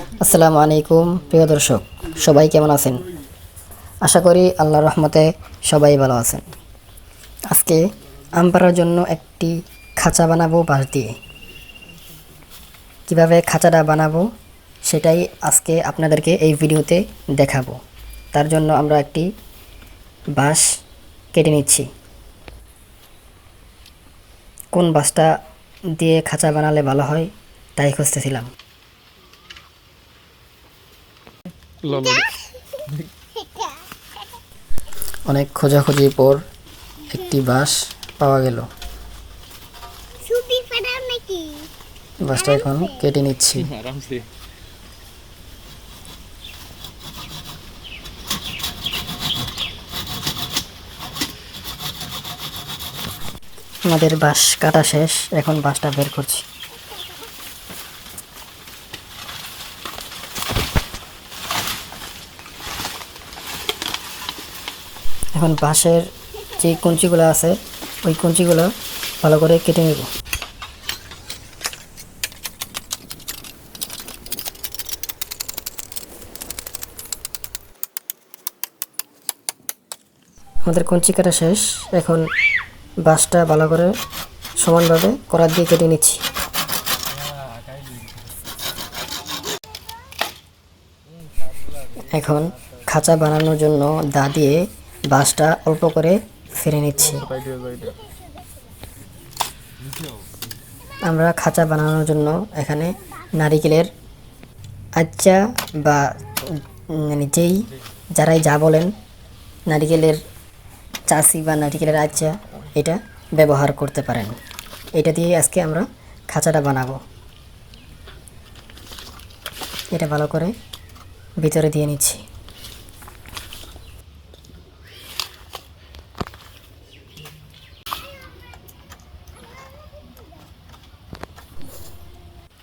আসসালামু আলাইকুম প্রিয় দর্শক, সবাই কেমন আছেন? আশা করি আল্লাহর রহমতে সবাই ভালো আছেন। আজকে আম পাড়ার জন্য একটি খাঁচা বানাবো বাঁশ দিয়ে। কিভাবে খাঁচাটা বানাবো সেটাই আজকে আপনাদেরকে এই ভিডিওতে দেখাবো। তার জন্য আমরা একটি বাঁশ কেটে নিচ্ছি। কোন বাঁশটা দিয়ে খাঁচা বানালে ভালো হয় তাই খুঁজতেছিলাম। অনেক খোঁজাখুঁজির পর একটি বাঁশ পাওয়া গেল। বাঁশটা এখন কেটে নিচ্ছি। আমাদের বাঁশ কাটা শেষ, এখন বাঁশটা বের করছি। এখন বাঁশের যে কঞ্চিগুলো আছে ওই কঞ্চিগুলো ভালো করে কেটে নেব। আমাদের কঞ্চি কাটা শেষ, এখন বাঁশটা ভালো করে সমানভাবে করাত দিয়ে কেটে নিচ্ছি। এখন খাঁচা বানানোর জন্য দা দিয়ে বাঁশটা অল্প করে ফেলে নিচ্ছি। আমরা খাঁচা বানানোর জন্য এখানে নারিকেলের আচ্চা বা যেই যারাই যা বলেন, নারিকেলের চাষি বা নারিকেলের আচ্চা এটা ব্যবহার করতে পারেন। এটা দিয়ে আজকে আমরা খাঁচাটা বানাবো। এটা ভালো করে ভিতরে দিয়ে নিচ্ছি।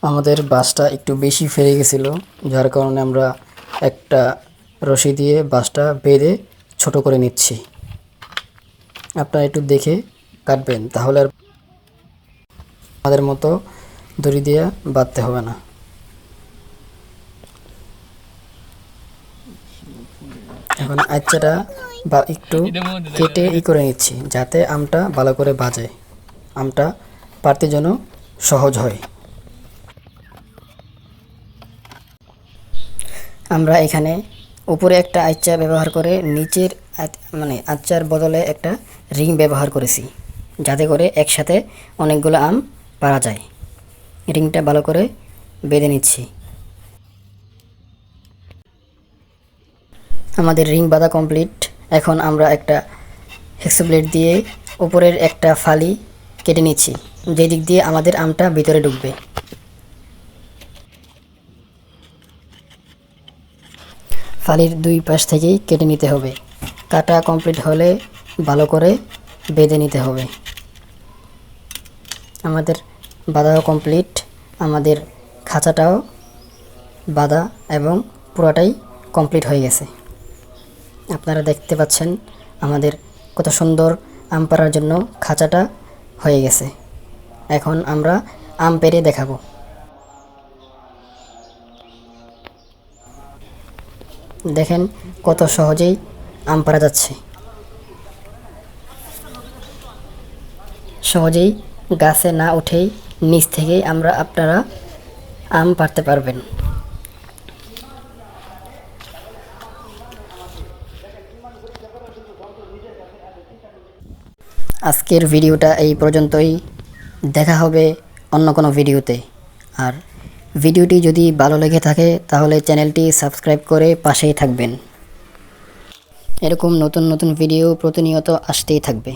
আমাদের বাঁশটা একটু বেশি ফেলে গেছিল, যার কারণে আমরা একটা রশি দিয়ে বাঁশটা বেঁধে ছোট করে নিচ্ছি। আপনারা একটু দেখে কাটবেন, তাহলে আর আমাদের মতো দড়ি দিয়ে বাঁধতে হবে না। এখন আচ্চাটা বা একটু কেটে করে নিচ্ছি, যাতে আমটা ভালো করে বাজে, আমটা পাড়তে যেন সহজ হয়। আমরা এখানে উপরে একটা আচ্চা ব্যবহার করে নিচের আচ্চার বদলে একটা রিং ব্যবহার করেছি, যাতে করে একসাথে অনেকগুলো আম পাড়া যায়। রিংটা ভালো করে বেঁধে নিচ্ছি। আমাদের রিং বাঁধা কমপ্লিট। এখন আমরা একটা হেক্সো ব্লেড দিয়ে উপরের একটা ফালি কেটে নিচ্ছি, যে দিক দিয়ে আমাদের আমটা ভিতরে ঢুকবে। ফালির দুই পাশ থেকেই কেটে নিতে হবে। কাটা কমপ্লিট হলে ভালো করে বেঁধে নিতে হবে। আমাদের বাঁধাও কমপ্লিট, আমাদের খাঁচাটাও বাঁধা এবং পুরোটাই কমপ্লিট হয়ে গেছে। আপনারা দেখতে পাচ্ছেন আমাদের কত সুন্দর আম পাড়ার জন্য খাঁচাটা হয়ে গেছে। এখন আমরা আম পেড়ে দেখাবো। দেখেন কত সহজেই আম পাড়া যাচ্ছে। সহজেই গাছে না উঠেই নিচ থেকেই আপনারা আম পাড়তে পারবেন। আজকের ভিডিওটা এই পর্যন্তই। দেখা হবে অন্য কোনো ভিডিওতে। আর ভিডিওটি যদি ভালো লেগে থাকে তাহলে চ্যানেলটি সাবস্ক্রাইব করে পাশেই থাকবেন। এরকম নতুন নতুন ভিডিও প্রতিনিয়ত আসতেই থাকবে।